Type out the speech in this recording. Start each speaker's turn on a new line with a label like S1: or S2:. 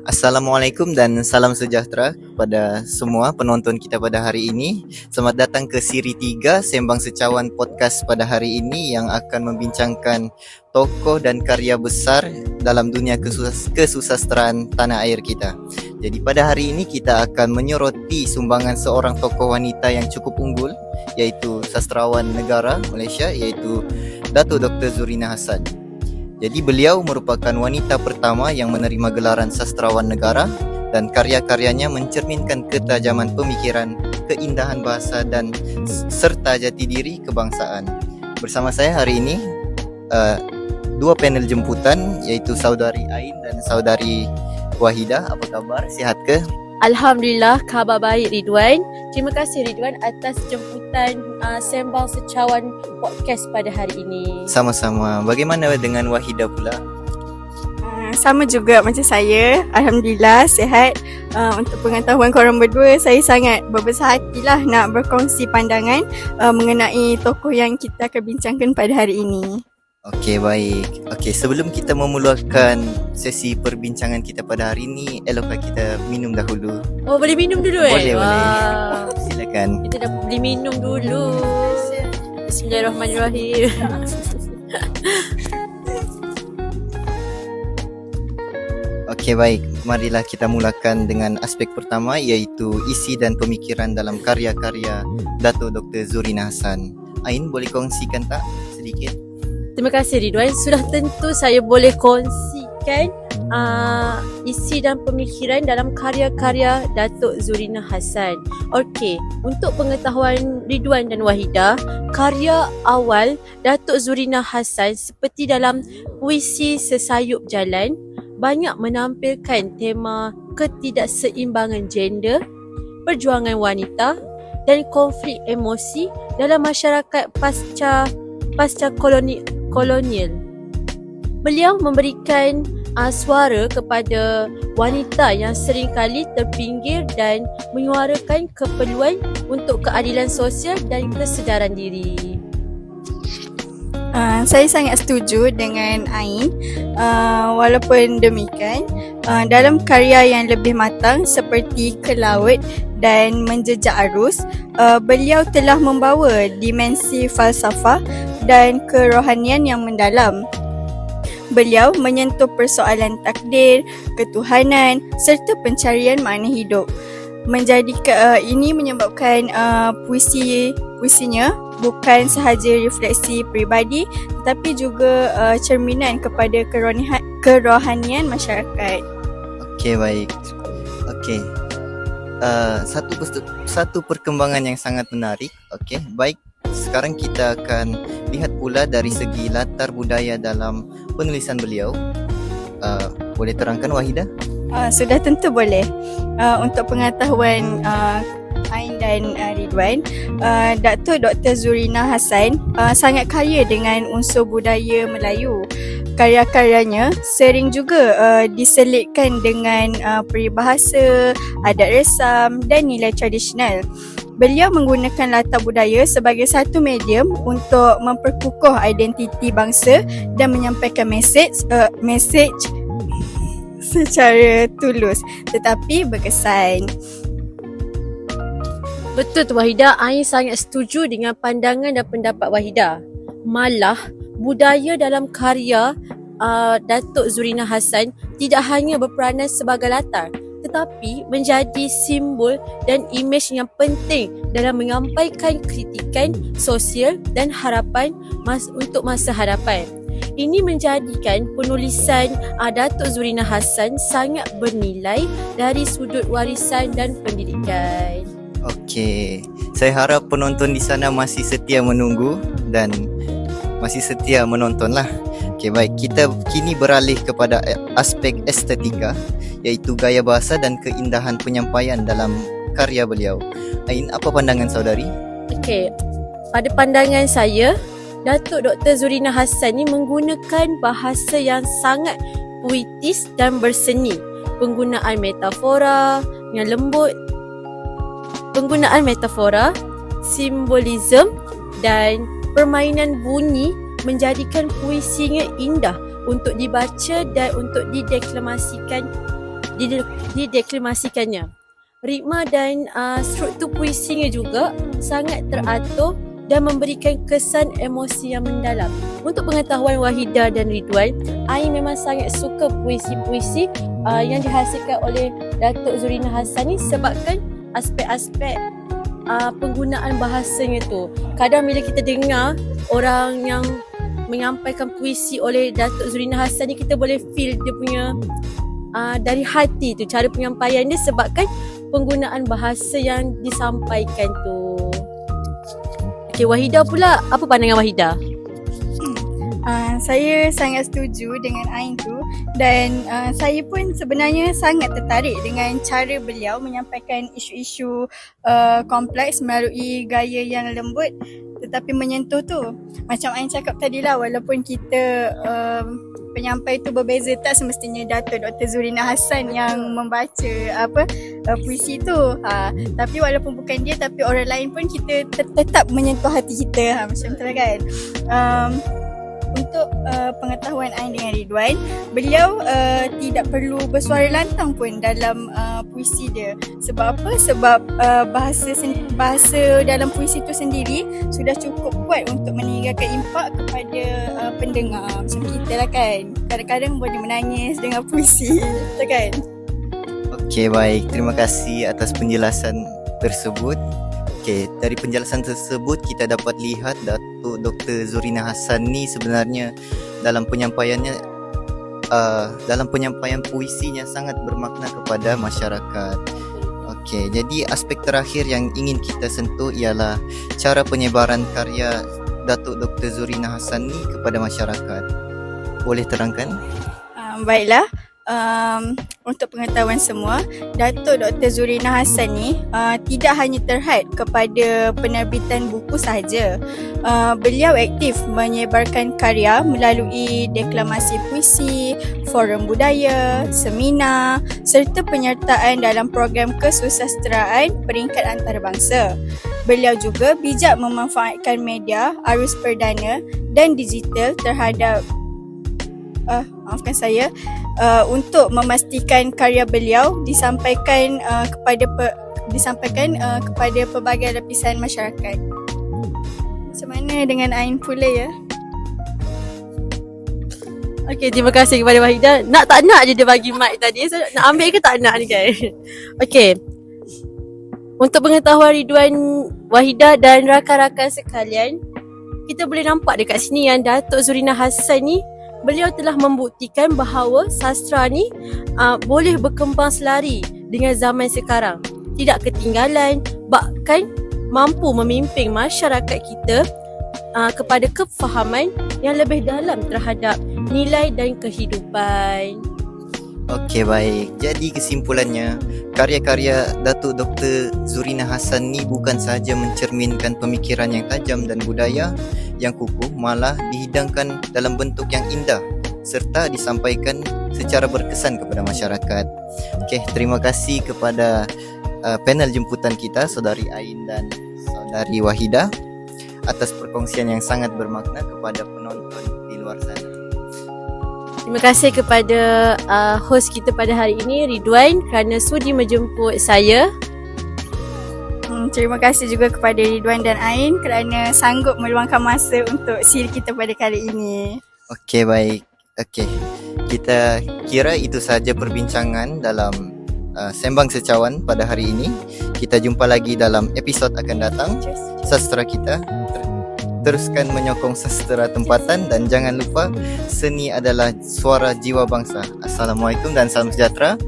S1: Assalamualaikum dan salam sejahtera kepada semua penonton kita pada hari ini. Selamat datang ke siri 3 Sembang Secawan Podcast pada hari ini yang akan membincangkan tokoh dan karya besar dalam dunia kesusastraan tanah air kita. Jadi pada hari ini kita akan menyoroti sumbangan seorang tokoh wanita yang cukup unggul, iaitu sastrawan negara Malaysia, iaitu Dato' Dr. Zurina Hassan. Jadi beliau merupakan wanita pertama yang menerima gelaran sastrawan negara dan karya-karyanya mencerminkan ketajaman pemikiran, keindahan bahasa dan serta jati diri kebangsaan. Bersama saya hari ini dua panel jemputan, iaitu Saudari Ain dan Saudari Wahidah. Apa khabar? Sihat ke?
S2: Alhamdulillah, khabar baik Ridwan. Terima kasih Ridwan atas jemputan Sembang Secawan Podcast pada hari ini.
S1: Sama-sama. Bagaimana dengan Wahidah pula?
S3: Sama juga macam saya. Alhamdulillah sihat. Untuk pengetahuan korang berdua, saya sangat berbesar hatilah nak berkongsi pandangan mengenai tokoh yang kita akan bincangkan pada hari ini.
S1: Okey, baik. Okey, sebelum kita memulakan sesi perbincangan kita pada hari ini, eloklah kita minum dahulu.
S2: Oh, boleh minum dulu
S1: Boleh.
S2: Wah.
S1: Silakan.
S2: Kita dah boleh minum dulu. Bismillahirrahmanirrahim.
S1: Okey, baik. Marilah kita mulakan dengan aspek pertama, iaitu isi dan pemikiran dalam karya-karya Dato' Dr. Zurina Hassan. Ain, boleh kongsikan tak sedikit?
S2: Terima kasih Ridwan. Sudah tentu saya boleh kongsikan isi dan pemikiran dalam karya-karya Dato' Zurina Hassan. Okey, untuk pengetahuan Ridwan dan Wahidah, karya awal Dato' Zurina Hassan seperti dalam puisi Sesayup Jalan banyak menampilkan tema ketidakseimbangan gender, perjuangan wanita dan konflik emosi dalam masyarakat pasca kolonial. Beliau memberikan suara kepada wanita yang seringkali terpinggir dan menyuarakan keperluan untuk keadilan sosial dan kesedaran diri.
S3: Saya sangat setuju dengan Ain. Walaupun demikian, dalam karya yang lebih matang seperti Ke Laut dan Menjejak Arus, beliau telah membawa dimensi falsafah dan kerohanian yang mendalam. Beliau menyentuh persoalan takdir, ketuhanan serta pencarian makna hidup. Ini menyebabkan puisinya bukan sahaja refleksi peribadi tetapi juga cerminan kepada kerohanian masyarakat.
S1: Okey, baik. Okey. Satu perkembangan yang sangat menarik. Okey, baik. Sekarang kita akan lihat pula dari segi latar budaya dalam penulisan beliau. Boleh terangkan Wahidah?
S3: Sudah tentu boleh. Untuk pengetahuan Ain dan Ridwan, Dato' Dr. Zurina Hassan sangat kaya dengan unsur budaya Melayu. Karya-karyanya sering juga diselitkan dengan peribahasa, adat resam dan nilai tradisional. Beliau menggunakan latar budaya sebagai satu medium untuk memperkukuh identiti bangsa dan menyampaikan mesej secara tulus tetapi berkesan.
S2: Betul tu Wahidah, Ain sangat setuju dengan pandangan dan pendapat Wahidah. Malah budaya dalam karya Dato' Zurina Hassan tidak hanya berperanan sebagai latar tetapi menjadi simbol dan imej yang penting dalam menyampaikan kritikan sosial dan harapan untuk masa hadapan. Ini menjadikan penulisan Dato' Zurina Hassan sangat bernilai dari sudut warisan dan pendidikan.
S1: Okey. Saya harap penonton di sana masih setia menunggu dan masih setia menontonlah. Okey, baik. Kita kini beralih kepada aspek estetika, iaitu gaya bahasa dan keindahan penyampaian dalam karya beliau. Ain, apa pandangan saudari?
S2: Okey, pada pandangan saya, Dato' Dr. Zurina Hassan ni menggunakan bahasa yang sangat puitis dan berseni. Penggunaan metafora yang lembut, simbolisme dan permainan bunyi menjadikan puisinya indah untuk dibaca dan untuk dideklamasikan dideklamasikannya. Ritma dan struktur puisinya juga sangat teratur dan memberikan kesan emosi yang mendalam. Untuk pengetahuan Wahidah dan Ridwan, Ain memang sangat suka puisi-puisi yang dihasilkan oleh Datuk Zurina Hassan ni sebabkan aspek-aspek penggunaan bahasanya tu. Kadang bila kita dengar orang yang menyampaikan puisi oleh Datuk Zurina Hassan ni, kita boleh feel dia punya dari hati tu, cara penyampaian dia sebabkan penggunaan bahasa yang disampaikan tu. Okay, Wahidah pula, apa pandangan Wahidah?
S3: Saya sangat setuju dengan Ain tu dan saya pun sebenarnya sangat tertarik dengan cara beliau menyampaikan isu-isu kompleks melalui gaya yang lembut tetapi menyentuh tu. Macam Ain cakap tadi lah, walaupun kita penyampai tu berbeza, tak semestinya Datuk Dr. Zurina Hassan yang membaca puisi tu. Tapi walaupun bukan dia, tapi orang lain pun kita tetap menyentuh hati kita. Macam tu lah kan. Untuk pengetahuan Ain dengan Ridwan, beliau tidak perlu bersuara lantang pun dalam puisi dia. Sebab apa? Sebab bahasa dalam puisi tu sendiri sudah cukup kuat untuk meninggalkan impak kepada pendengar. Macam kita lah kan, kadang-kadang boleh menangis dengan puisi, betul kan?
S1: Okey, baik. Terima kasih atas penjelasan tersebut. Okey, dari penjelasan tersebut kita dapat lihat Datuk Dr. Zurina Hassan ni sebenarnya dalam penyampaiannya dalam penyampaian puisinya sangat bermakna kepada masyarakat. Okey, jadi aspek terakhir yang ingin kita sentuh ialah cara penyebaran karya Datuk Dr. Zurina Hassan ni kepada masyarakat. Boleh terangkan?
S3: Baiklah. Untuk pengetahuan semua, Datuk Dr. Zurina Hassan ni tidak hanya terhad kepada penerbitan buku sahaja. Beliau aktif menyebarkan karya melalui deklamasi puisi, forum budaya, seminar serta penyertaan dalam program kesusasteraan peringkat antarabangsa. Beliau juga bijak memanfaatkan media, arus perdana dan digital terhadap untuk memastikan karya beliau disampaikan kepada pelbagai lapisan masyarakat. Macam mana dengan Ain pula ya?
S2: Okay, terima kasih kepada Wahidah. Nak tak nak je dia bagi mic tadi. So, nak ambil ke tak nak ni kan? Okay. Untuk pengetahuan Ridwan, Wahidah dan rakan-rakan sekalian, kita boleh nampak dekat sini yang Datuk Zurina Hassan ni, beliau telah membuktikan bahawa sastra ni boleh berkembang selari dengan zaman sekarang. Tidak ketinggalan, bahkan mampu memimpin masyarakat kita kepada kefahaman yang lebih dalam terhadap nilai dan kehidupan.
S1: Okey, baik. Jadi kesimpulannya, karya-karya Datuk Dr. Zurina Hassan ni bukan sahaja mencerminkan pemikiran yang tajam dan budaya yang kukuh, malah dihidangkan dalam bentuk yang indah serta disampaikan secara berkesan kepada masyarakat. Okey, terima kasih kepada panel jemputan kita, Saudari Ain dan Saudari Wahidah, atas perkongsian yang sangat bermakna kepada penonton di luar sana.
S2: Terima kasih kepada host kita pada hari ini, Ridwan, kerana sudi menjemput saya.
S3: Terima kasih juga kepada Ridwan dan Ain kerana sanggup meluangkan masa untuk siri kita pada kali ini.
S1: Okey, baik. Okey, kita kira itu sahaja perbincangan dalam Sembang Secawan pada hari ini. Kita jumpa lagi dalam episod akan datang. Sastra kita teruskan menyokong sastra tempatan dan jangan lupa, seni adalah suara jiwa bangsa. Assalamualaikum dan salam sejahtera.